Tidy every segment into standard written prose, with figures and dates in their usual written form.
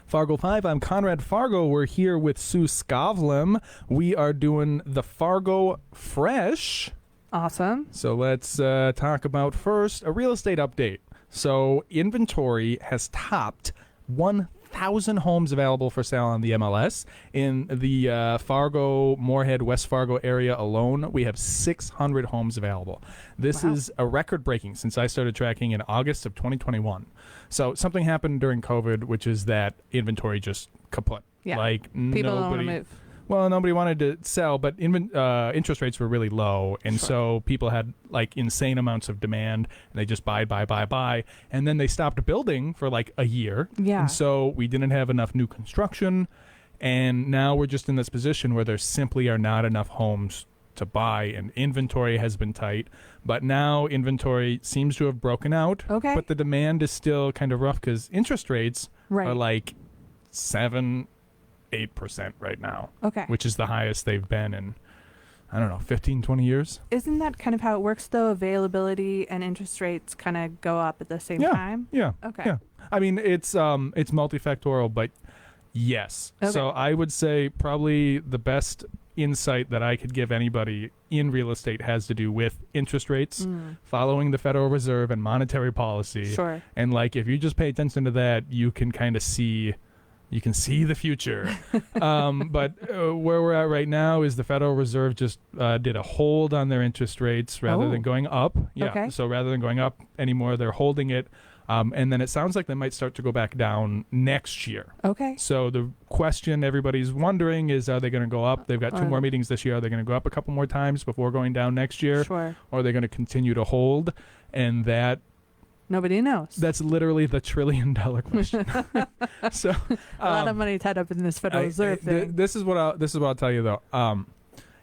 Fargo Five. I'm Conrad Fargo. We're here with Sue Skavlem. We are doing the Fargo Fresh. Awesome. So let's talk about first a real estate update. So inventory has topped 1,000 homes available for sale on the MLS. In the Fargo, Moorhead, West Fargo area alone, we have 600 homes available. This is a record-breaking since I started tracking in August of 2021. So something happened during COVID, which is that inventory just kaput. Yeah. Like People don't want to move. Well, nobody wanted to sell, but interest rates were really low, and so people had like insane amounts of demand, and they just buy, and then they stopped building for like a year. Yeah. And so we didn't have enough new construction, and now we're just in this position where there simply are not enough homes to buy, and inventory has been tight. But now inventory seems to have broken out. Okay. But the demand is still kind of rough because interest rates are like 7-8% right now. Okay. Which is the highest they've been in, I don't know, 15, 20 years. Isn't that kind of how it works, though? Availability and interest rates kind of go up at the same time? Yeah. Okay. Yeah. I mean, it's multifactorial, but yes. Okay. So I would say probably the best insight that I could give anybody in real estate has to do with interest rates, following the Federal Reserve and monetary policy. Sure. And like, if you just pay attention to that, you can kind of see... You can see the future. But where we're at right now is the Federal Reserve just did a hold on their interest rates rather than going up. Yeah. Okay. So rather than going up anymore, they're holding it. And then it sounds like they might start to go back down next year. Okay. So the question everybody's wondering is, are they going to go up? They've got 2 more meetings this year. Are they going to go up a couple more times before going down next year? Sure. Or are they going to continue to hold? And that... Nobody knows. That's literally the $1 trillion question. So a lot of money tied up in this Federal Reserve thing. This is what I'll tell you though.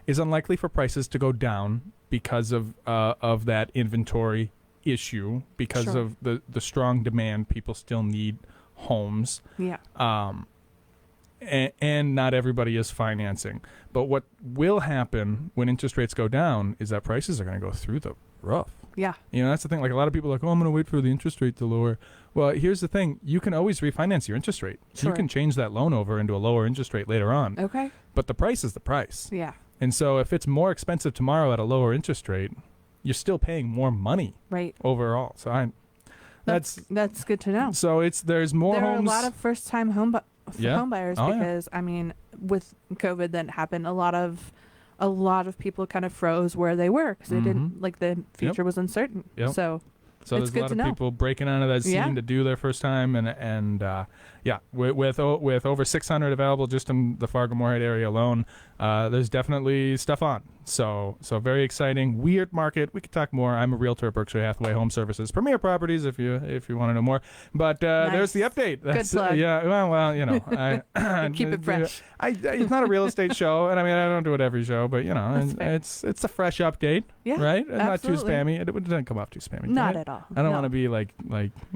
It's unlikely for prices to go down because of that inventory issue, because of the strong demand. People still need homes. Yeah. And not everybody is financing. But what will happen when interest rates go down is that prices are going to go through the roof. Yeah. You know, that's the thing. Like, a lot of people are like, oh, I'm going to wait for the interest rate to lower. Well, here's the thing. You can always refinance your interest rate. Sure. You can change that loan over into a lower interest rate later on. Okay. But the price is the price. Yeah. And so if it's more expensive tomorrow at a lower interest rate, you're still paying more money overall. So that's good to know. So there's more homes. There are a lot of first-time home buyers because, I mean, with COVID that happened, a lot of people kind of froze where they were because they didn't, like, the future was uncertain. Yep. So there's a lot of people breaking onto that scene to do their first time, and with over 600 available just in the Fargo Moorhead area alone, there's definitely stuff on. So very exciting. Weird market. We could talk more. I'm a realtor at Berkshire Hathaway Home Services, Premier Properties, if you want to know more. But there's the update. That's, good plug. Yeah. Well, you know, I keep it fresh. It's not a real estate show, and I mean, I don't do it every show, but you know, it's a fresh update. Yeah. Right. Absolutely. Not too spammy. It doesn't come off too spammy. Not at all. I don't want to be like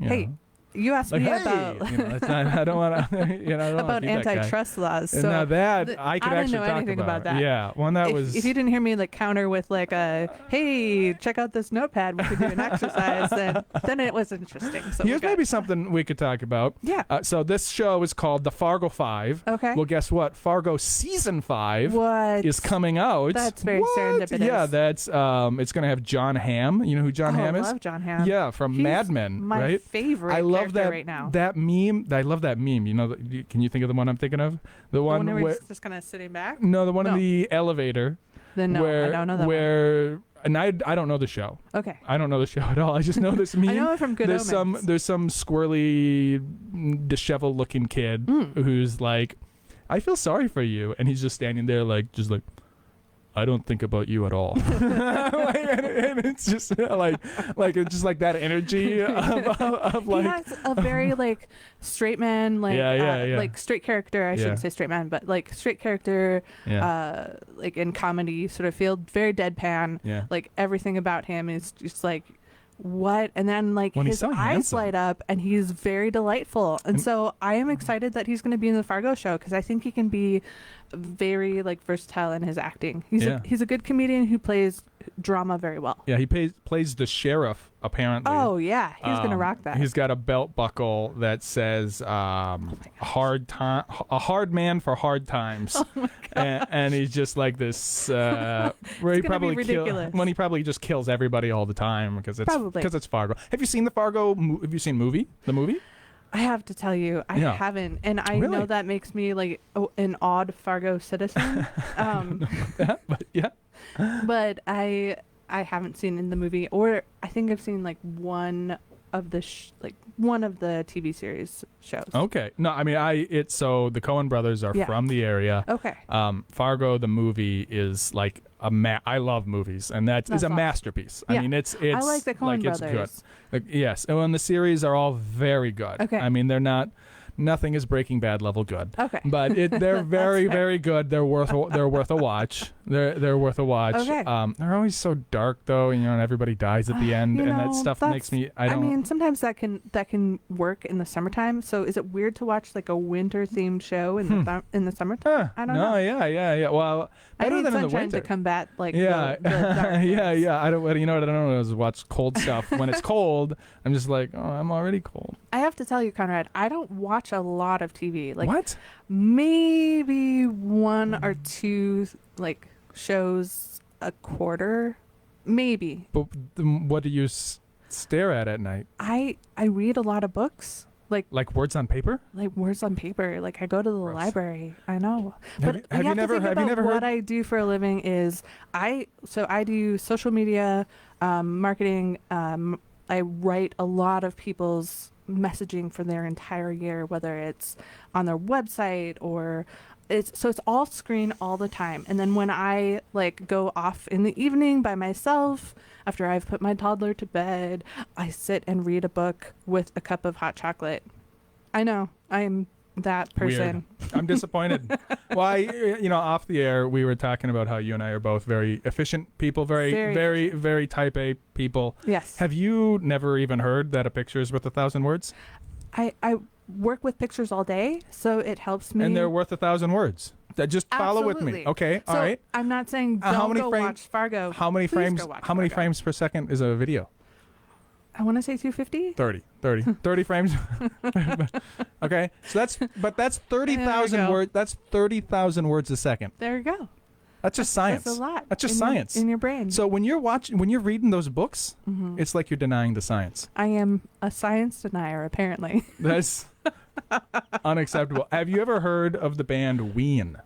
hey, you asked me about. You know, it's not, I don't want to. About antitrust laws. So now that I could actually talk about that. Yeah. Well, that was. If you didn't hear me like counter with like hey, check out this notepad. We could do an exercise. Then it was interesting. So here's maybe something we could talk about. Yeah. So this show is called the Fargo Five. Okay. Well, guess what? Fargo season 5 is coming out. That's very serendipitous. Yeah. That's it's going to have John Hamm. You know who John Hamm is? I love John Hamm. Yeah, from Mad Men. My favorite. I love that right now. That meme. I love that meme. You know, can you think of the one I'm thinking of? The one where he's just kind of sitting back. No, the one in the elevator. Then no, I don't know that one. And I don't know the show. Okay. I don't know the show at all. I just know this meme. I know it from Good Omens. There's some squirrely, disheveled looking kid who's like, I feel sorry for you, and he's just standing there just like. I don't think about you at all. and it's just it's just like that energy of like. He has a very like straight man, like straight character. I shouldn't say straight man, but like straight character. Like in comedy sort of field, very deadpan. Yeah. Like everything about him is just like. What? And then like his eyes light up and he's very delightful. And so I am excited that he's going to be in the Fargo show because I think he can be very like versatile in his acting. He's a good comedian who plays drama very well. Yeah, he plays the sheriff apparently. Oh yeah, he's gonna rock that. He's got a belt buckle that says a hard man for hard times. Oh my gosh. And he's just like this where he probably he probably just kills everybody all the time because it's Fargo. Have you seen the Fargo have you seen the movie? I have to tell you, I haven't, and I know that makes me like an odd Fargo citizen. But yeah. But I haven't seen in the movie, or I think I've seen like one of the TV series shows. Okay. No, I mean so the Coen brothers are from the area. Okay. Fargo the movie is like I love movies, and that's is a masterpiece. Yeah. I mean it's I like the Coen brothers. It's good. Yes. And the series are all very good. Okay. I mean nothing is Breaking Bad level good. Okay. But they're very, very good. They're worth a watch. They're worth a watch. Okay. They're always so dark though, and everybody dies at the end, and that stuff makes me. I mean, sometimes that can work in the summertime. So is it weird to watch like a winter themed show in the summertime? I don't know. Yeah. Well, better than in the winter to combat like the yeah. I don't. I don't know. Is watch cold stuff when it's cold. I'm just like, oh, I'm already cold. I have to tell you, Conrad, I don't watch a lot of TV. Like what? Maybe one or two like shows a quarter, maybe. But what do you stare at night? I read a lot of books. Like words on paper? Like words on paper. Like I go to the library. I know. But have you never heard? What I do for a living is I do social media marketing. I write a lot of people's messaging for their entire year, whether it's on their website or it's all screen all the time. And then when I like go off in the evening by myself after I've put my toddler to bed, I sit and read a book with a cup of hot chocolate. I know, I'm that person. Weird. I'm disappointed. Well, off the air we were talking about how you and I are both very efficient people, very, very type A people. Yes. Have you never even heard that a picture is worth 1,000 words? I work with pictures all day, so it helps me. And they're worth 1,000 words. Just follow with me. Okay, all right. I'm not saying don't watch Fargo. How many frames? How many frames per second is a video? I want to say 250. 30 frames. Okay, so that's 30,000 words. That's 30,000 words a second. There you go. That's just science. That's a lot. That's just science in your brain. So when you're reading those books, it's like you're denying the science. I am a science denier, apparently. That's unacceptable. Have you ever heard of the band Ween?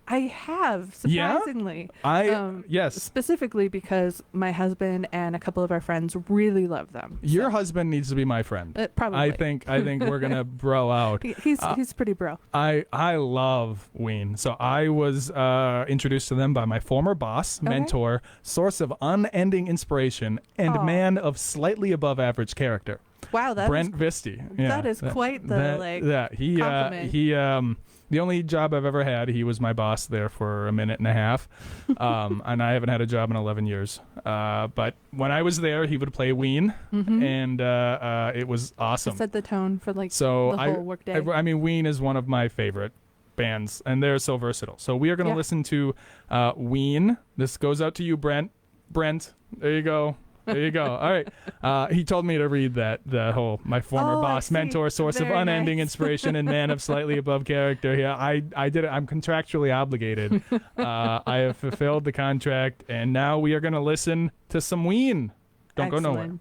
I have, surprisingly. Yes. Specifically because my husband and a couple of our friends really love them. Your husband needs to be my friend. Probably. I think we're gonna bro out. He's pretty bro. I love Ween. So I was introduced to them by my former boss, mentor, source of unending inspiration, and man of slightly above average character. Wow, Brent Visty. Yeah, that is quite the compliment. The only job I've ever had, he was my boss there for a minute and a half, and I haven't had a job in 11 years. But when I was there, he would play Ween, and it was awesome. It set the tone for the whole workday. I mean, Ween is one of my favorite bands, and they're so versatile. So we are going to listen to Ween. This goes out to you, Brent. There you go. There you go. All right. He told me to read my former boss, mentor, source of unending inspiration, and man of slightly above character. Yeah, I did it. I'm contractually obligated. I have fulfilled the contract, and now we are going to listen to some Ween. Don't go nowhere.